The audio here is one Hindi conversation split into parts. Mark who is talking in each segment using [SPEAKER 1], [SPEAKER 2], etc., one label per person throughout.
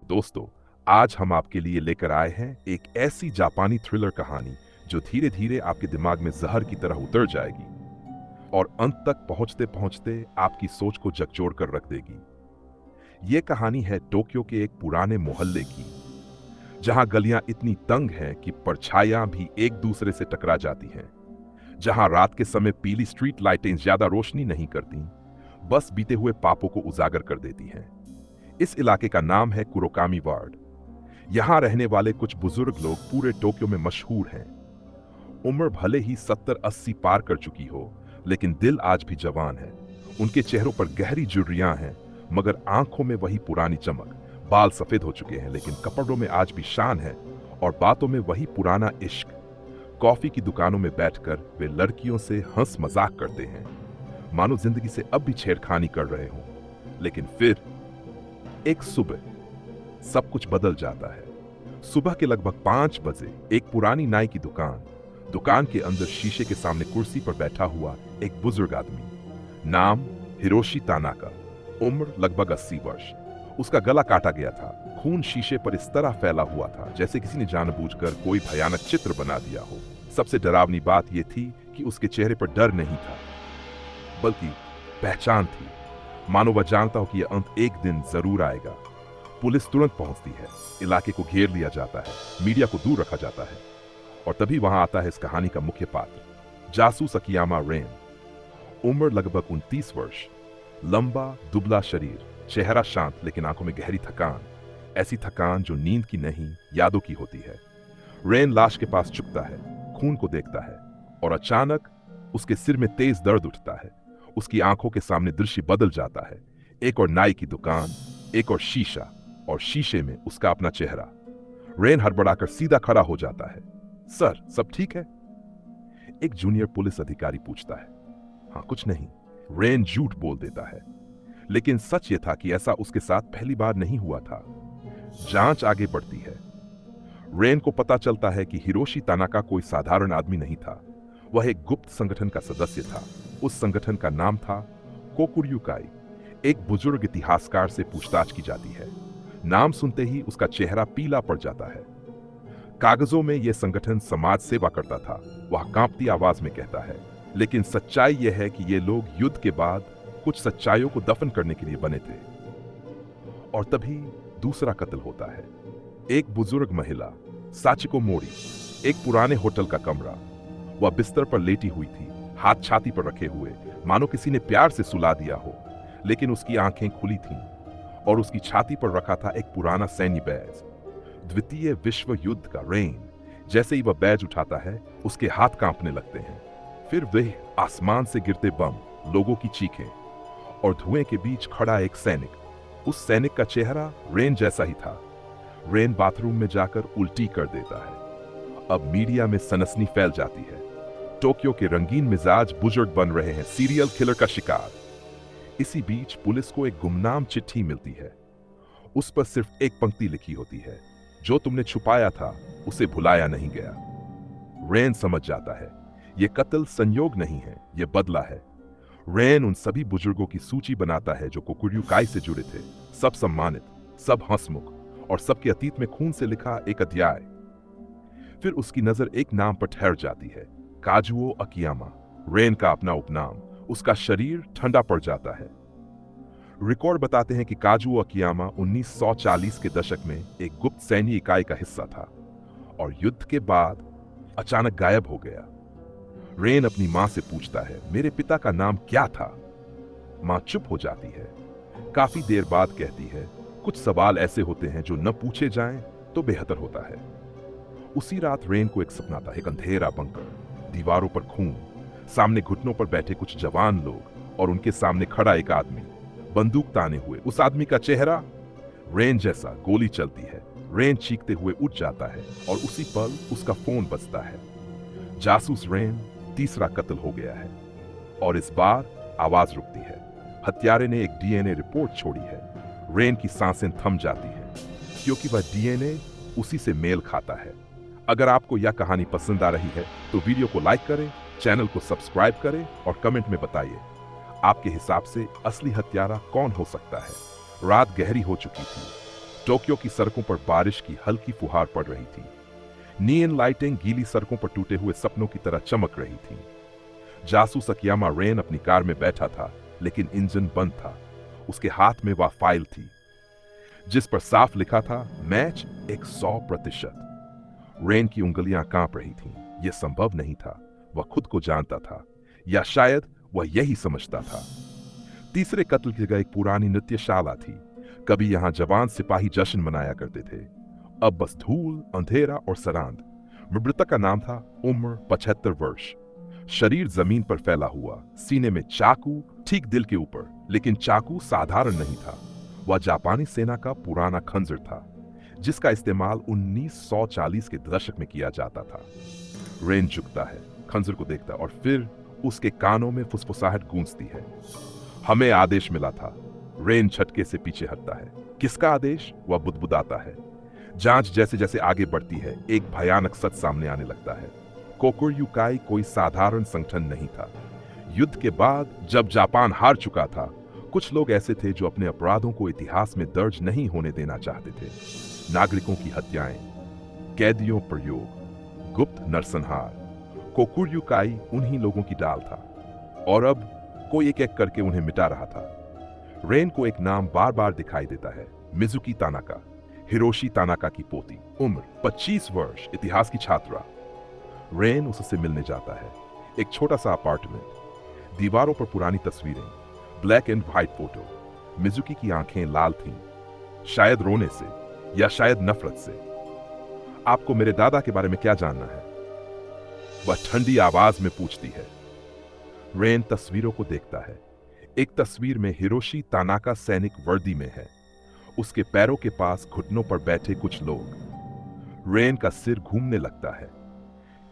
[SPEAKER 1] दोस्तों, आज हम आपके लिए लेकर आए हैं एक ऐसी जापानी थ्रिलर कहानी जो धीरे धीरे आपके दिमाग में जहर की तरह उतर जाएगी और अंत तक पहुंचते पहुंचते आपकी सोच को झकझोर कर रख देगी। ये कहानी है टोक्यो के एक पुराने मोहल्ले की, जहां गलियां इतनी तंग हैं कि परछाइयां भी एक दूसरे से टकरा जाती हैं, जहां रात के समय पीली स्ट्रीट लाइटें ज्यादा रोशनी नहीं करती, बस बीते हुए पापों को उजागर कर देती हैं। इस इलाके का नाम है कुरोकामी वार्ड। यहां रहने वाले कुछ बुजुर्ग लोग पूरे टोक्यो में मशहूर हैं। उम्र भले ही 70-80 पार कर चुकी हो, लेकिन दिल आज भी जवान है। उनके चेहरों पर गहरी झुर्रियां हैं, मगर आंखों में वही पुरानी चमक। बाल सफेद हो चुके हैं, लेकिन कपड़ों में आज भी शान है और बातों में वही पुराना इश्क। कॉफी की दुकानों में बैठकर वे लड़कियों से हंस मजाक करते हैं, मानो जिंदगी से अब भी छेड़खानी कर रहे हों। लेकिन फिर एक सुबह सब कुछ बदल जाता है। सुबह के लगभग 5 बजे एक पुरानी नाई की दुकान के अंदर शीशे के सामने कुर्सी पर बैठा हुआ एक बुजुर्ग आदमी। नाम हिरोशी तानाका, उम्र लगभग 80 वर्ष। उसका गला काटा गया था। खून शीशे पर इस तरह फैला हुआ था जैसे किसी ने जानबूझकर कोई भयानक चित्र बना दिया हो। सबसे डरावनी बात यह थी कि उसके चेहरे पर डर नहीं था, बल्कि पहचान थी, मानो वह जानता हो कि यह अंत एक दिन जरूर आएगा। पुलिस तुरंत पहुंचती है, इलाके को घेर लिया जाता है, मीडिया को दूर रखा जाता है, और तभी वहां आता है इस कहानी का मुख्य पात्र, जासूस अकियामा रेन। उम्र लगभग 29 वर्ष, लंबा दुबला शरीर, चेहरा शांत लेकिन आंखों में गहरी थकान, ऐसी थकान जो नींद की नहीं यादों की होती है। रेन लाश के पास झुकता है, खून को देखता है, और अचानक उसके सिर में तेज दर्द उठता है। उसकी आंखों के सामने दृश्य बदल जाता है। एक और नाई की दुकान, एक और शीशा, और शीशे में उसका अपना चेहरा। रेन हड़बड़ाकर सीधा खड़ा हो जाता है। सर, सब ठीक है? एक जूनियर पुलिस अधिकारी पूछता है। हाँ, कुछ नहीं, रेन झूठ बोल देता है। लेकिन सच यह था कि ऐसा उसके साथ पहली बार नहीं हुआ था। जांच आगे बढ़ती है। रेन को पता चलता है कि हिरोशी तानाका कोई साधारण आदमी नहीं था। वह एक गुप्त संगठन का सदस्य था। उस संगठन का नाम था कोकुर्युकाई। एक बुजुर्ग इतिहासकार से पूछताछ की जाती है। नाम सुनते ही उसका चेहरा पीला पड़ जाता है। कागजों में यह संगठन समाज सेवा करता था, वह कांपती आवाज में कहता है। लेकिन सच्चाई यह है कि ये लोग युद्ध के बाद कुछ सच्चाइयों को दफन करने के लिए बने थे। और तभी दूसरा कत्ल होता है। एक बुजुर्ग महिला, साचिको मोरी, एक पुराने होटल का कमरा। वह बिस्तर पर लेटी हुई थी, हाथ छाती पर रखे हुए, मानो किसी ने प्यार से सुला दिया हो। लेकिन उसकी आंखें खुली थीं और उसकी छाती पर रखा था एक पुराना सैन्य बैज, द्वितीय विश्व युद्ध का। रेन जैसे ही वह बैज उठाता है, उसके हाथ कांपने लगते हैं। फिर वह आसमान से गिरते बम, लोगों की चीखें, और धुएं के बीच खड़ा एक सैनिक। उस सैनिक का चेहरा रेन जैसा ही था। रेन बाथरूम में जाकर उल्टी कर देता है। अब मीडिया में सनसनी फैल जाती है। टोक्यो के रंगीन मिजाज बुजुर्ग बन रहे हैं सीरियल किलर का शिकार। इसी बीच पुलिस को एक गुमनाम चिट्ठी मिलती है। उस पर सिर्फ एक पंक्ति लिखी होती है, जो तुमने छुपाया था उसे भुलाया नहीं गया। रेन समझ जाता है यह कत्ल संयोग नहीं है, यह बदला है। रेन उन सभी बुजुर्गों की सूची बनाता है जो कोकुर्युकाई से जुड़े थे, सब सम्मानित, सब हंसमुख, और सबके अतीत में खून से लिखा एक अध्याय। फिर उसकी नजर एक नाम पर ठहर जाती है, काजुओ अकियामा, रेन का अपना उपनाम। उसका शरीर ठंडा पड़ जाता है। रिकॉर्ड बताते हैं कि काजुओ अकियामा 1940 के दशक में एक गुप्त सैन्य इकाई का हिस्सा था और युद्ध के बाद अचानक गायब हो गया। रेन अपनी मां से पूछता है, मेरे पिता का नाम क्या था? मां चुप हो जाती है। काफी देर बाद कहती है, कुछ सवाल ऐसे होते हैं जो न पूछे जाएं तो बेहतर होता है। उसी रात रेन को एक सपना था, एक अंधेरा बंकर, दीवारों पर खून, सामने घुटनों पर बैठे कुछ जवान लोग, और उनके सामने खड़ा एक आदमी, बंदूक ताने हुए। उस आदमी का चेहरा रेन जैसा। गोली चलती है। रेन चीखते हुए उठ जाता है और उसी पल उसका फोन बजता है। जासूस रेन, तीसरा कत्ल हो गया है, और इस बार आवाज रुकती है। हत्यारे ने एक डीएनए रिपोर्ट छोड़ी है। रेन की सांसें थम जाती हैं, क्योंकि वह डीएनए उसी से मेल खाता है। अगर आपको यह कहानी पसंद आ रही है तो वीडियो को लाइक करें, चैनल को सब्सक्राइब करें और कमेंट में बताइए आपके हिसाब से असली हत्यारा कौन हो सकता है। रात गहरी हो चुकी थी। टोक्यो की सड़कों पर बारिश की हल्की फुहार पड़ रही थी। नियन लाइटें गीली सड़कों पर टूटे हुए सपनों की तरह चमक रही थीं। जासूस अकियामा रेन अपनी कार में बैठा था, लेकिन इंजन बंद था। उसके हाथ में वह फाइल थी जिस पर साफ लिखा था मैच 100%। रेन की उंगलियां कांप रही थीं। यह संभव नहीं था। वह खुद को जानता था, या शायद वह यही समझता था। तीसरे कत्ल की जगह एक पुरानी नृत्यशाला थी। कभी यहां जवान सिपाही जश्न मनाया करते थे। अब बस धूल, अंधेरा और सरांद। मृतक का नाम था उम्र 75 वर्ष। शरीर जमीन पर फैला हुआ, सीने में चाकू ठीक दिल के ऊपर। लेकिन चाकू साधारण नहीं था। वह जापानी सेना का पुराना खंजर था, जिसका इस्तेमाल 1940 के दशक में किया जाता था। रेन झुकता है, खंजर को देखता, और फिर उसके कानों में फुसफुसाहट गूंजती है। हमें आदेश मिला था। रेन झटके से पीछे हटता है। किसका आदेश? वह बुदबुदाता है। जांच जैसे जैसे आगे बढ़ती है, एक भयानक सच सामने आने लगता है। कोकुर्युकाई कोई साधारण संगठन नहीं था। युद्ध के बाद जब जापान हार चुका था, कुछ लोग ऐसे थे जो अपने अपराधों को इतिहास में दर्ज नहीं होने देना चाहते थे। नागरिकों की हत्याएं, कैदियों पर योग, गुप्त नरसंहार। कोकुर्युकाई उन्हीं लोगों की डाल था, और अब कोई एक एक करके उन्हें मिटा रहा था। रेन को एक नाम बार बार दिखाई देता है, मिजुकी तानाका, हिरोशी तानाका की पोती, उम्र 25 वर्ष, इतिहास की छात्रा। रेन उससे मिलने जाता है। एक छोटा सा अपार्टमेंट, दीवारों पर पुरानी तस्वीरें, black and white photo. Mizuki की आंखें लाल थीं, शायद रोने से या शायद नफरत से। आपको मेरे दादा के बारे में क्या जानना है? वह ठंडी आवाज में पूछती है। रेन तस्वीरों को देखता है। एक तस्वीर में हिरोशी तानाका सैनिक वर्दी में है। उसके पैरों के पास घुटनों पर बैठे कुछ लोग। रेन का सिर घूमने लगता है।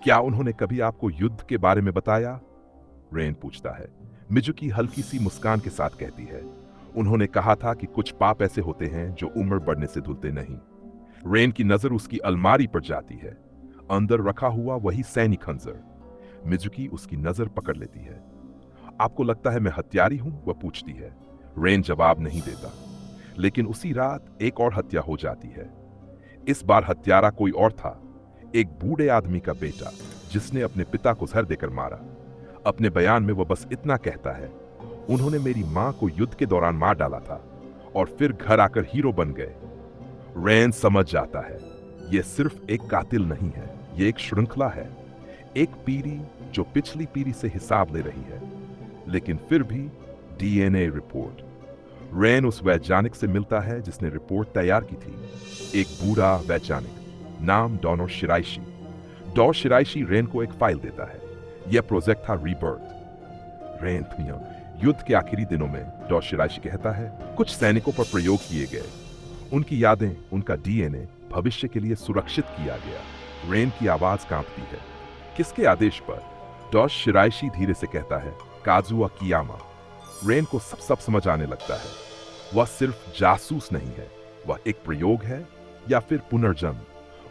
[SPEAKER 1] क्या उन्होंने कभी आपको युद्ध के बारे में बताया? रेन पूछता है। मिजुकी हल्की सी मुस्कान के साथ कहती है, उन्होंने कहा था कि कुछ पाप ऐसे होते हैं जो उम्र बढ़ने से धुलते नहीं। रेन की नजर उसकी अलमारी पर जाती है। अंदर रखा हुआ वही सैनिक खंजर। मिजुकी उसकी नजर पकड़ लेती है। आपको लगता है मैं हत्यारी हूं? वह पूछती है। रेन जवाब नहीं देता। लेकिन उसी रात एक और हत्या हो जाती है। इस बार हत्यारा कोई और था, एक बूढ़े आदमी का बेटा, जिसने अपने पिता को जहर देकर मारा। अपने बयान में वह बस इतना कहता है, उन्होंने मेरी मां को युद्ध के दौरान मार डाला था और फिर घर आकर हीरो बन गए। रेन समझ जाता है, यह सिर्फ एक कातिल नहीं है, यह एक श्रृंखला है। एक पीढ़ी जो पिछली पीढ़ी से हिसाब ले रही है। लेकिन फिर भी डीएनए रिपोर्ट। रेन उस वैज्ञानिक से मिलता है जिसने रिपोर्ट तैयार की थी। एक बूढ़ा वैज्ञानिक, नाम डोनो शिराइशी। डो शिराइशी रेन को एक फाइल देता है। यह प्रोजेक्ट था रीबर्थ। रेन युद्ध के आखिरी दिनों में डो शिराइशी कहता है, कुछ सैनिकों पर प्रयोग किए गए। उनकी यादें, उनका डीएनए भविष्य के लिए सुरक्षित किया गया। रेन की आवाज कांपती है। किसके आदेश पर? डो शिराइशी धीरे से कहता है, काजुआ कियामा। रेन को सब समझ आने लगता है। वह सिर्फ जासूस नहीं है, वह एक प्रयोग है या फिर पुनर्जन्म।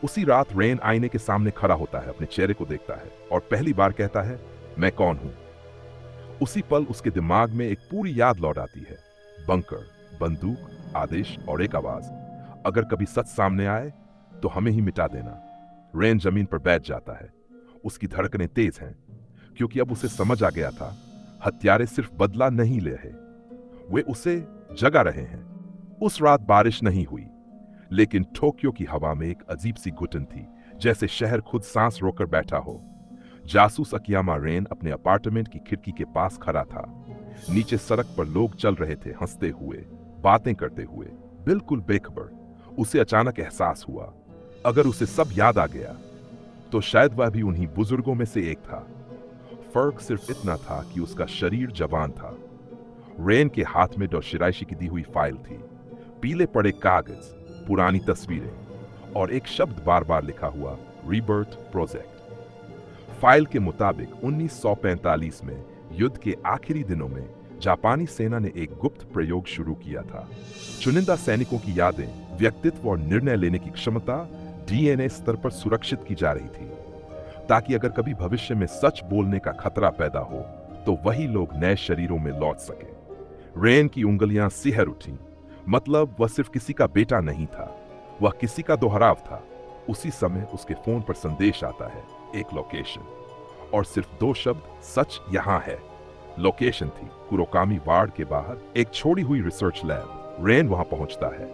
[SPEAKER 1] उसी रात रेन आईने के सामने खड़ा होता है, अपने चेहरे को देखता है और पहली बार कहता है, मैं कौन हूं। उसी पल उसके दिमाग में एक पूरी याद लौट आती है। बंकर, बंदूक, आदेश और एक आवाज, अगर कभी सच सामने आए तो हमें ही मिटा देना। रेन जमीन पर बैठ जाता है। उसकी धड़कनें तेज हैं, क्योंकि अब उसे समझ आ गया था, हत्यारे सिर्फ बदला नहीं ले रहे, वे उसे जगा रहे हैं। उस रात बारिश नहीं हुई, लेकिन टोक्यो की हवा में एक अजीब सी घुटन थी, जैसे शहर खुद सांस रोककर बैठा हो। जासूस अकियामा रेन अपने अपार्टमेंट की खिड़की के पास खड़ा था। नीचे सड़क पर लोग चल रहे थे, हंसते हुए, बातें करते हुए, बिल्कुल बेखबर। उसे अचानक एहसास हुआ, अगर उसे सब याद आ गया तो शायद वह भी उन्हीं बुजुर्गों में से एक था। फर्क सिर्फ इतना था कि उसका शरीर जवान था। रेन के हाथ में डो शिराइशी की दी हुई फाइल थी, पीले पड़े कागज, पुरानी तस्वीरें और एक शब्द बार बार लिखा हुआ, रीबर्थ प्रोजेक्ट। फाइल के मुताबिक 1945 में युद्ध के आखिरी दिनों में जापानी सेना ने एक गुप्त प्रयोग शुरू किया था। चुनिंदा सैनिकों की यादें, व्यक्तित्व और निर्णय लेने की क्षमता डीएनए स्तर पर सुरक्षित की जा रही थी, ताकि अगर कभी भविष्य में सच बोलने का खतरा पैदा हो तो वही लोग नए शरीरों में लौट सके। रेन की उंगलियां सिहर उठी। मतलब वह सिर्फ किसी का बेटा नहीं था, वह किसी का दोहराव था। उसी समय उसके फोन पर संदेश आता है, एक लोकेशन, और सिर्फ 2 शब्द, सच यहां है। लोकेशन थी कुरोकामी वार्ड के बाहर एक छोड़ी हुई रिसर्च लैब। रेन वहां पहुंचता है।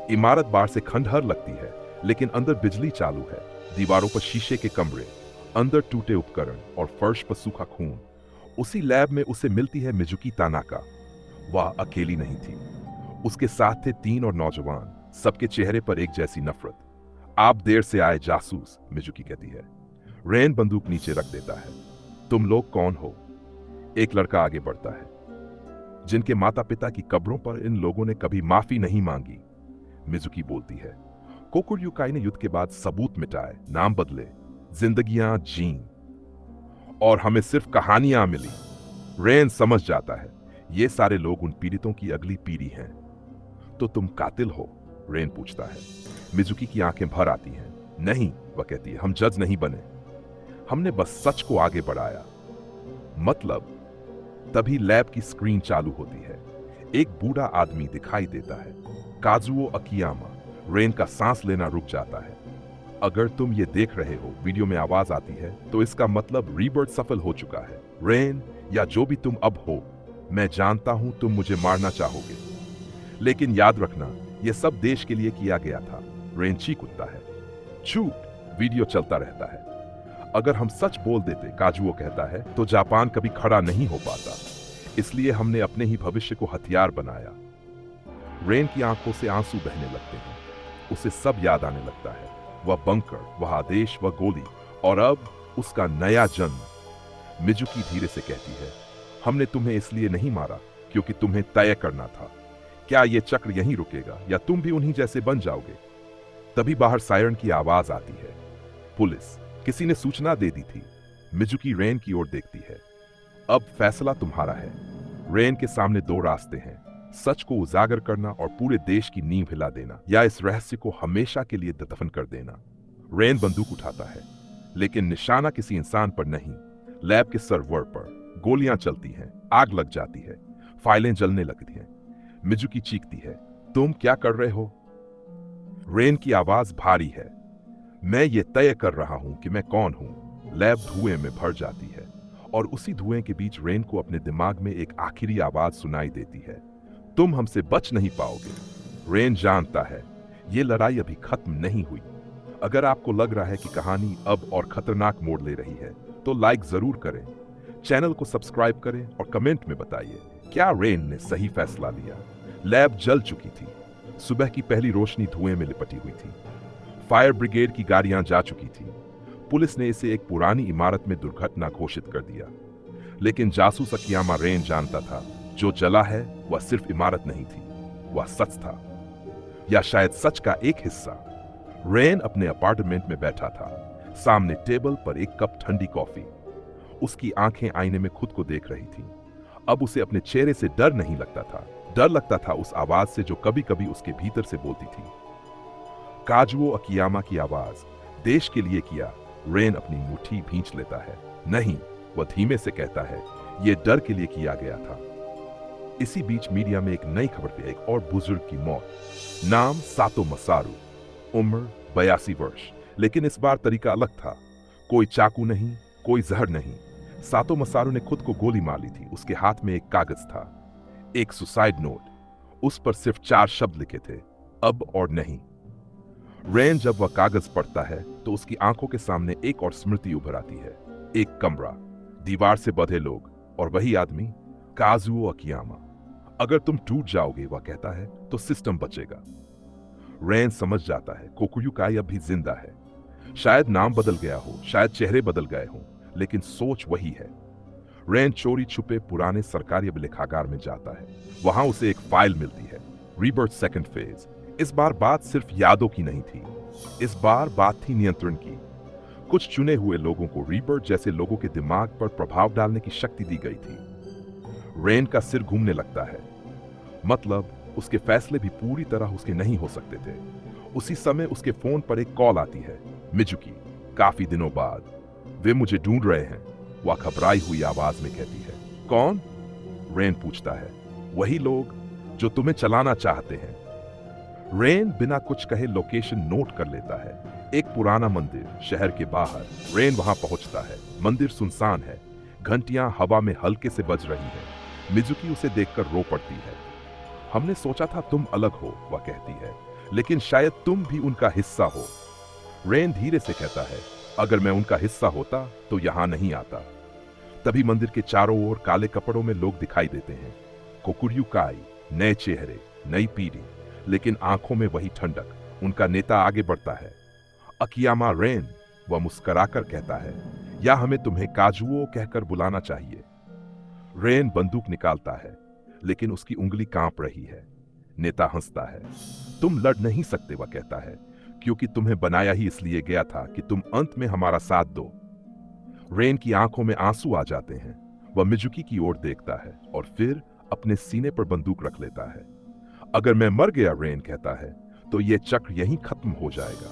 [SPEAKER 1] इमारत बाहर से खंडहर लगती है, लेकिन अंदर बिजली चालू है। दीवारों पर शीशे के कमरे, अंदर टूटे उपकरण और फर्श पर सूखा खून। उसी लैब में उसे मिलती है मिजुकी तानाका। वह अकेली नहीं थी, उसके साथ थे 3 और नौजवान, सबके चेहरे पर एक जैसी नफरत। आप देर से आए जासूस, मिजुकी कहती है। रेन बंदूक नीचे रख देता है। तुम लोग कौन हो? एक लड़का आगे बढ़ता है। जिनके माता पिता की कब्रों पर इन लोगों ने कभी माफी नहीं मांगी, मिजुकी बोलती है। कोकुर्युकाई ने युद्ध के बाद सबूत मिटाए, नाम बदले, जिंदगियां जी, और हमें सिर्फ कहानियां मिली। रेन समझ जाता है, ये सारे लोग उन पीड़ितों की अगली पीढ़ी हैं। तो तुम कातिल हो? रेन पूछता है। मिजुकी की आंखें भर आती हैं। नहीं, वह कहती है, हम जज नहीं बने, हमने बस सच को आगे बढ़ाया। मतलब? तभी लैब की स्क्रीन चालू होती है। एक बूढ़ा आदमी दिखाई देता है, काजुओ अकियामा। रेन का सांस लेना रुक जाता है। अगर तुम ये देख रहे हो, वीडियो में आवाज आती है, तो इसका मतलब रीबर्थ सफल हो चुका है। रेन, या जो भी तुम अब हो, मैं जानता हूं तुम मुझे मारना चाहोगे, लेकिन याद रखना, यह सब देश के लिए किया गया था। रेन चीख उठता है। झूठ। वीडियो चलता रहता है। अगर हम सच बोल देते, काजुओ कहता है, तो जापान कभी खड़ा नहीं हो पाता। इसलिए हमने अपने ही भविष्य को हथियार बनाया। रेन की आंखों से आंसू बहने लगते हैं। उसे सब याद आने लगता है, वह बंकर, वह आदेश, वह गोली, और अब उसका नया जन्म। मिजुकी धीरे से कहती है, हमने तुम्हें इसलिए नहीं मारा क्योंकि तुम्हें तय करना था, क्या यह चक्र यहीं रुकेगा या तुम भी उन्हीं जैसे बन जाओगे। तभी बाहर सायरन की आवाज आती है। पुलिस। किसी ने सूचना दे दी थी। मिजुकी रेन की ओर देखती है। अब फैसला तुम्हारा है। रेन के सामने 2 रास्ते हैं, सच को उजागर करना और पूरे देश की नींव हिला देना, या इस रहस्य को हमेशा के लिए दफन कर देना। रेन बंदूक उठाता है, लेकिन निशाना किसी इंसान पर नहीं, लैब के सर्वर पर। गोलियां चलती हैं, आग लग जाती है, फाइलें जलने लगती हैं। मिजुकी चीखती है, तुम क्या कर रहे हो? रेन की आवाज भारी है, मैं ये तय कर रहा हूं कि मैं कौन हूं। लैब धुएं में भर जाती है, और उसी धुएं के बीच रेन को अपने दिमाग में एक आखिरी आवाज सुनाई देती है, तुम हमसे बच नहीं पाओगे। रेन जानता है, ये लड़ाई अभी खत्म नहीं हुई। अगर आपको लग रहा है कि कहानी अब और खतरनाक मोड़ ले रही है, तो लाइक जरूर करें, चैनल को सब्सक्राइब करें और कमेंट में बताइए, क्या रेन ने सही फैसला लिया? लैब जल चुकी थी। सुबह की पहली रोशनी धुएं में लिपटी हुई थी। फायर ब्रिगेड की गाड़ियां जा चुकी थी। पुलिस ने इसे एक पुरानी इमारत में दुर्घटना घोषित कर दिया। लेकिन जासूस अकियामा रेन जानता था, जो जला है वह सिर्फ इमारत नहीं थी, वह सच था, या शायद सच का एक हिस्सा। रेन अपने अपार्टमेंट में बैठा था। सामने टेबल पर एक कप ठंडी कॉफी। उसकी आंखें आईने में खुद को देख रही थीं। अब उसे अपने चेहरे से डर नहीं लगता था, डर लगता था उस आवाज से जो कभी कभी उसके भीतर से बोलती थी। काजुओ अकियामा की आवाज, देश के लिए किया। रेन अपनी मुट्ठी भींच लेता है। नहीं, वह धीमे से कहता है, यह डर के लिए किया गया था। इसी बीच मीडिया में एक नई खबर थी, एक और बुजुर्ग की मौत। नाम सातो मसारू, उम्र 82 वर्ष, लेकिन इस बार तरीका अलग था। कोई चाकू नहीं, कोई जहर नहीं। सातो मसारू ने खुद को गोली मार ली थी। उसके हाथ में एक कागज था, एक सुसाइड नोट। उस पर सिर्फ 4 शब्द लिखे थे, अब और नहीं। रेन जब वह कागज पढ़ता है तो उसकी आंखों के सामने एक और स्मृति उभर आती है। एक कमरा, दीवार से बंधे लोग, और वही आदमी, काजुओ अकियामा। अगर तुम टूट जाओगे, वह कहता है, तो सिस्टम बचेगा। रेन समझ जाता है, कोकुयुकाई अब भी जिंदा है। शायद नाम बदल गया हो, शायद चेहरे बदल गए हों, लेकिन सोच वही है। रेन चोरी छुपे पुराने सरकारी अभिलेखागार में जाता है। वहां उसे एक फाइल मिलती है, रीबर्थ सेकंड फेज। इस बार बात सिर्फ यादों की नहीं थी, इस बार बात थी नियंत्रण की। कुछ चुने हुए लोगों को रीबर्थ जैसे लोगों के दिमाग पर प्रभाव डालने की शक्ति दी गई थी। रेन का सिर घूमने लगता है। मतलब उसके फैसले भी पूरी तरह उसके नहीं हो सकते थे। उसी समय उसके फोन पर एक कॉल आती है। मिजुकी, काफी दिनों बाद। वे मुझे ढूंढ रहे हैं, वह घबराई हुई आवाज में कहती है। कौन? रेन पूछता है। वही लोग जो तुम्हें चलाना चाहते हैं। रेन बिना कुछ कहे लोकेशन नोट कर लेता है। एक पुराना मंदिर शहर के बाहर। रेन वहां पहुंचता है। मंदिर सुनसान है। घंटियां हवा में हल्के से बज रही है। मिजुकी उसे देखकर रो पड़ती है। हमने सोचा था तुम अलग हो, वह कहती है, लेकिन शायद तुम भी उनका हिस्सा हो। रेन धीरे से कहता है, अगर मैं उनका हिस्सा होता तो यहां नहीं आता। तभी मंदिर के चारों ओर काले कपड़ों में लोग दिखाई देते हैं। कोकुर्यू काई, नए चेहरे, नई पीढ़ी, लेकिन आंखों में वही ठंडक। उनका नेता आगे बढ़ता है। अकियामा रेन, वह मुस्कुराकर कहता है, या हमें तुम्हें काजुओ कहकर बुलाना चाहिए। रेन बंदूक निकालता है, लेकिन उसकी उंगली कांप रही है। नेता हंसता है। तुम लड़ नहीं सकते, वह कहता है, क्योंकि तुम्हें बनाया ही इसलिए गया था कि तुम अंत में हमारा साथ दो। रेन की आंखों में आंसू आ जाते हैं। वह मिजुकी की ओर देखता है और फिर अपने सीने पर बंदूक रख लेता है। अगर मैं मर गया, रेन कहता है, तो यह चक्र यहीं खत्म हो जाएगा।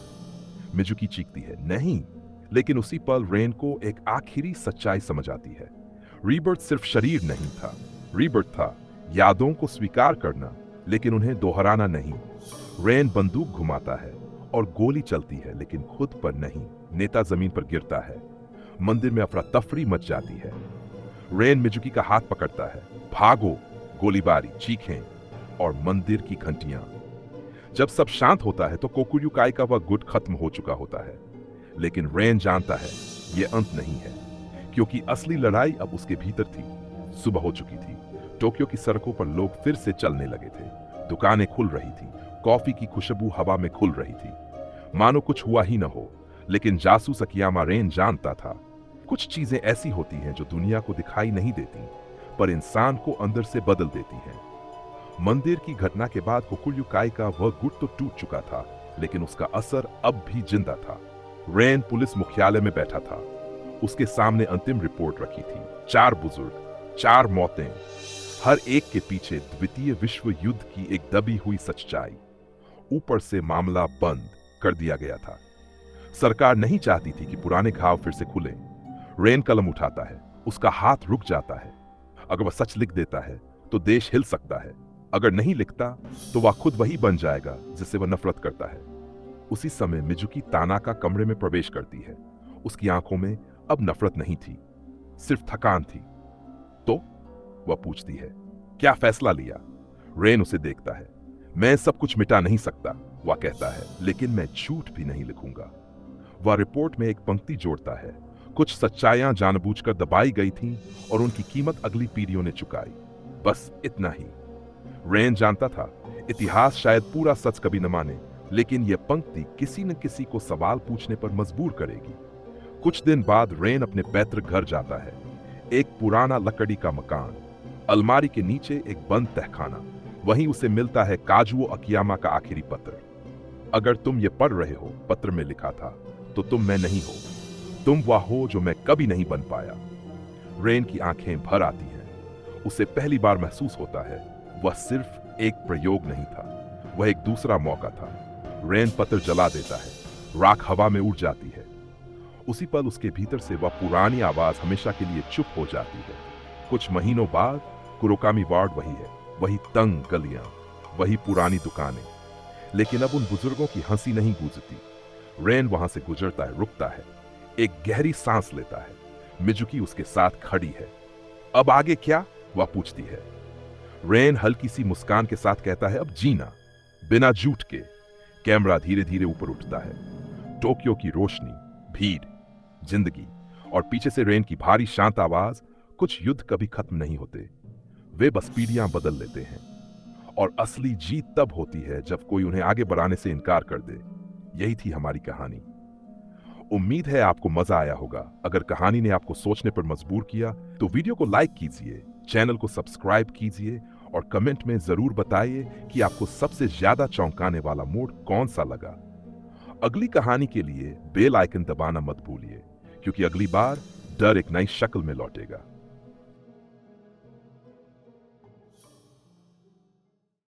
[SPEAKER 1] मिजुकी चीखती है, नहीं। लेकिन उसी पल रेन को एक आखिरी सच्चाई समझ आती है। रीबर्थ सिर्फ शरीर नहीं था, रीबर्थ था यादों को स्वीकार करना, लेकिन उन्हें दोहराना नहीं। रेन बंदूक घुमाता है और गोली चलती है, लेकिन खुद पर नहीं। नेता जमीन पर गिरता है। मंदिर में अफरा तफरी मच जाती है। रेन मिजुकी का हाथ पकड़ता है। भागो! गोलीबारी, चीखें और मंदिर की घंटियां। जब सब शांत होता है तो कोकुर्यू काई का वह गुट खत्म हो चुका होता है। लेकिन रेन जानता है यह अंत नहीं है, क्योंकि असली लड़ाई अब उसके भीतर थी। सुबह हो चुकी थी। टोक्यो की सड़कों पर लोग फिर से चलने लगे थे। दुकानें खुल रही थी। कॉफी की खुशबू हवा में खुल रही थी, मानो कुछ हुआ ही न हो। लेकिन जासूस अकियामा रेन जानता था, कुछ चीजें ऐसी होती हैं जो दुनिया को दिखाई नहीं देती, पर इंसान को अंदर से बदल देती हैं। मंदिर की घटना के बाद कोकुर्यू काई का वह गुट तो टूट चुका था, लेकिन उसका असर अब भी जिंदा था। रेन पुलिस मुख्यालय में बैठा था। उसके सामने अंतिम रिपोर्ट रखी थी। 4 बुजुर्ग, 4 मौतें, हर एक के पीछे द्वितीय विश्व युद्ध की एक दबी हुई सच्चाई। ऊपर से मामला बंद कर दिया गया था। सरकार नहीं चाहती थी कि पुराने घाव फिर से खुले। रेन कलम उठाता है। उसका हाथ रुक जाता है। अगर वह सच लिख देता है तो देश हिल सकता है। अगर नहीं लिखता तो वह खुद वही बन जाएगा जिससे वह नफरत करता है। उसी समय मिजुकी तानाका कमरे में प्रवेश करती है। उसकी आंखों में अब नफरत नहीं थी, सिर्फ थकान थी। तो वह पूछती है, क्या फैसला लिया? रेन उसे देखता है। मैं सब कुछ मिटा नहीं सकता, वह कहता है, लेकिन मैं झूठ भी नहीं लिखूंगा। वह रिपोर्ट में एक पंक्ति जोड़ता है, कुछ सच्चाइयां जानबूझकर दबाई गई थीं और उनकी कीमत अगली पीढ़ियों ने चुकाई। बस इतना ही। रेन जानता था इतिहास शायद पूरा सच कभी न माने, लेकिन यह पंक्ति किसी न किसी को सवाल पूछने पर मजबूर करेगी। कुछ दिन बाद रेन अपने पैतृक घर जाता है। एक पुराना लकड़ी का मकान, अलमारी के नीचे एक बंद तहखाना। वहीं उसे मिलता है काजुओ अकियामा का आखिरी पत्र। अगर तुम ये पढ़ रहे हो, पत्र में लिखा था, तो तुम मैं नहीं हो। तुम वह हो जो मैं कभी नहीं बन पाया। रेन की आंखें भर आती हैं। उसे पहली बार महसूस होता है वह सिर्फ एक प्रयोग नहीं था, वह एक दूसरा मौका था। रेन पत्र जला देता है। राख हवा में उड़ जाती है। उसी पल उसके भीतर से वह पुरानी आवाज हमेशा के लिए चुप हो जाती है। कुछ महीनों बाद कुरोकामी वार्ड वही है, वही तंग गलियां, वही पुरानी दुकानें। लेकिन अब उन बुजुर्गों की हंसी नहीं गूंजती। रेन वहां से गुजरता है, रुकता है, एक गहरी सांस लेता है। मिजुकी उसके साथ खड़ी है। अब आगे क्या? वह पूछती है। रेन हल्की सी मुस्कान के साथ कहता है, अब जीना, बिना झूठ के। कैमरा धीरे धीरे ऊपर उठता है। टोक्यो की रोशनी, भीड़, जिंदगी, और पीछे से रेन की भारी शांत आवाज, कुछ युद्ध कभी खत्म नहीं होते, वे बस पीढ़ियां बदल लेते हैं। और असली जीत तब होती है जब कोई उन्हें आगे बढ़ाने से इनकार कर दे। यही थी हमारी कहानी। उम्मीद है आपको मजा आया होगा। अगर कहानी ने आपको सोचने पर मजबूर किया तो वीडियो को लाइक कीजिए, चैनल को सब्सक्राइब कीजिए और कमेंट में जरूर बताइए कि आपको सबसे ज्यादा चौंकाने वाला मोड़ कौन सा लगा। अगली कहानी के लिए बेल आइकन दबाना मत भूलिए, क्योंकि अगली बार डर एक नई शक्ल में लौटेगा।